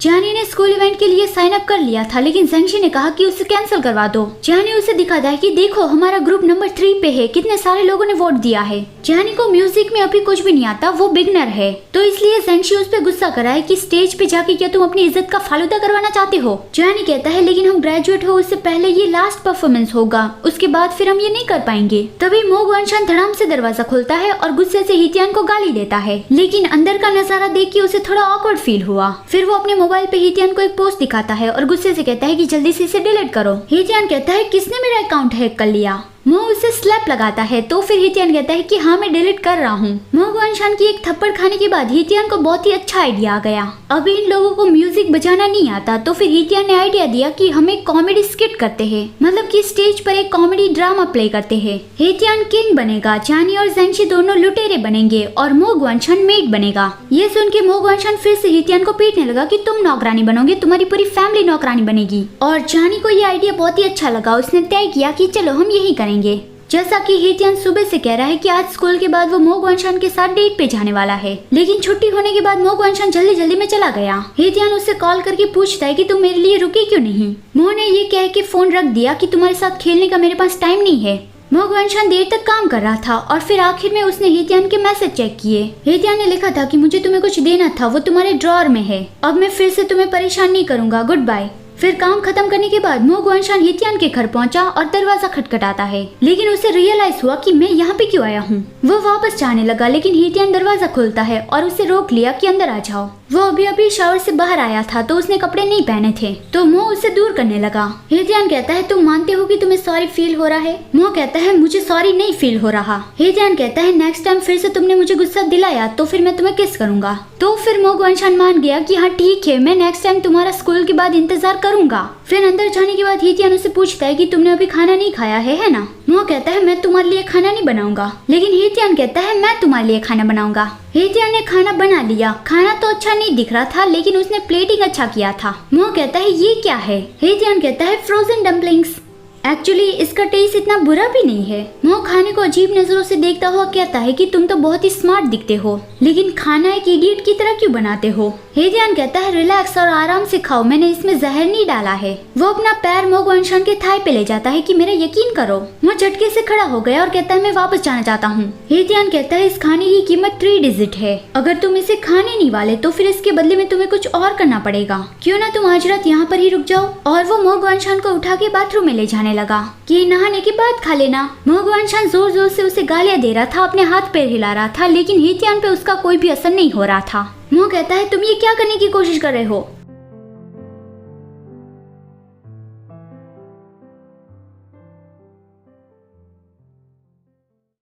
जानी ने school event के लिए साइन अप कर लिया था, लेकिन जेंगशी ने कहा कि उसे कैंसिल करवा दो। जानी उसे दिखाता है कि देखो हमारा ग्रुप नंबर 3 पे है, कितने सारे लोगों ने वोट दिया है। जानी को म्यूजिक में अभी कुछ भी नहीं आता, वो बिगनर है, तो इसलिए जेंगशी उस पे गुस्सा कर रहा है कि स्टेज पे जाके क्या तुम अपनी इज्जत का फालूदा करवाना चाहते हो। जानी कहता है लेकिन हम ग्रेजुएट हो उससे पहले ये लास्ट परफॉर्मेंस होगा, उसके बाद फिर हम ये नहीं कर पाएंगे। तभी मो गुआनशान धड़ाम से दरवाजा खोलता है और गुस्से से हितियान को गाली देता है, लेकिन अंदर का नजारा देख के उसे थोड़ा ऑकवर्ड फील हुआ। फिर वो अपने मोबाइल पे हितियान को एक पोस्ट दिखाता है और गुस्से से कहता है कि जल्दी से इसे डिलीट करो। हितियान कहता है किसने मेरा अकाउंट हैक कर लिया। मो उसे स्लैप लगाता है, तो फिर हितियान कहता है कि हाँ मैं डिलीट कर रहा हूँ। मो गुआनशान की एक थप्पड़ खाने के बाद हितियान को बहुत ही अच्छा आइडिया आ गया। अभी इन लोगों को म्यूजिक बजाना नहीं आता, तो फिर हितियान ने आइडिया दिया कि हम एक कॉमेडी स्किट करते हैं, मतलब कि स्टेज पर एक कॉमेडी ड्रामा प्ले करते हैं। हितियान किंग बनेगा, जानी और जेंगशी दोनों लुटेरे बनेंगे और मो गुआनशान मेड बनेगा। ये सुन के मो गुआनशान फिर से हितियान को पीटने लगा कि तुम नौकरानी बनोगे, तुम्हारी पूरी फैमिली नौकरानी बनेगी। और जानी को ये आइडिया बहुत ही अच्छा लगा, उसने तय किया कि चलो हम यही करेंगे। जैसा कि हितियान सुबह से कह रहा है कि आज स्कूल के बाद वो मो गुआनशान के साथ डेट पे जाने वाला है, लेकिन छुट्टी होने के बाद मो गुआनशान जल्दी जल्दी में चला गया। हितियान उससे कॉल करके पूछता है कि तुम मेरे लिए रुकी क्यों नहीं। मो ने ये कह के फोन रख दिया कि तुम्हारे साथ खेलने का मेरे पास टाइम नहीं है। मो गुआनशान देर तक काम कर रहा था और फिर आखिर में उसने हितियान के मैसेज चेक किए। हितियान ने लिखा था कि मुझे तुम्हें कुछ देना था, वो तुम्हारे ड्रॉअर में है, अब मैं फिर से तुम्हें परेशान नहीं करूंगा, गुड बाय। फिर काम खत्म करने के बाद मो गुआनशान हितियान के घर पहुंचा और दरवाजा खटखटाता है, लेकिन उसे रियलाइज हुआ कि मैं यहाँ पे क्यों आया हूँ। वो वापस जाने लगा, लेकिन हितियान दरवाजा खोलता है और उसे रोक लिया कि अंदर आ जाओ। वो अभी अभी शावर से बाहर आया था, तो उसने कपड़े नहीं पहने थे, तो मो उसे दूर करने लगा। हितियान कहता है तुम मानते हो कि तुम्हें सॉरी फील हो रहा है। मो कहता है मुझे सॉरी नहीं फील हो रहा। हितियान कहता है नेक्स्ट टाइम फिर से तुमने मुझे गुस्सा दिलाया तो फिर मैं तुम्हें किस करूंगा। तो फिर मो गुआनशान मान गया कि हाँ ठीक है, मैं नेक्स्ट टाइम तुम्हारा स्कूल के बाद इंतजार करूंगा। फिर अंदर जाने के बाद हितियान उससे पूछता है कि तुमने अभी खाना नहीं खाया है ना। मो कहता है मैं तुम्हारे लिए खाना नहीं बनाऊंगा, लेकिन हितियान कहता है मैं तुम्हारे लिए खाना बनाऊंगा। हितियान ने खाना बना लिया। खाना तो अच्छा नहीं दिख रहा था, लेकिन उसने प्लेटिंग अच्छा किया था। मो कहता है ये क्या है। हितियान कहता है फ्रोजन डम्पलिंग्स। एक्चुअली इसका टेस्ट इतना बुरा भी नहीं है। मो खाने को अजीब नजरों से देखता हुआ कहता है कि तुम तो बहुत ही स्मार्ट दिखते हो, लेकिन खाना एक इडियट की तरह क्यों बनाते हो। हितियान कहता है रिलैक्स और आराम से खाओ, मैंने इसमें जहर नहीं डाला है। वो अपना पैर मो गुआनशान के थाई पे ले जाता है कि मेरा यकीन करो। वो झटके से खड़ा हो गया और कहता है मैं वापस जाना चाहता हूँ। हितियान कहता है इस खाने की कीमत 3 डिजिट है, अगर तुम इसे खाने नहीं वाले तो फिर इसके बदले में तुम्हें कुछ और करना पड़ेगा। क्यों ना तुम आज रात यहाँ पर ही रुक जाओ। और वो मो गुआनशान को उठा के बाथरूम में ले जाने लगा कि नहाने के बाद खा लेना। मो गुआनशान जोर जोर से उसे गालियां दे रहा था, अपने हाथ पैर हिला रहा था, लेकिन हितियान पे उसका कोई भी असर नहीं हो रहा था। मो कहता है तुम ये क्या करने की कोशिश कर रहे हो।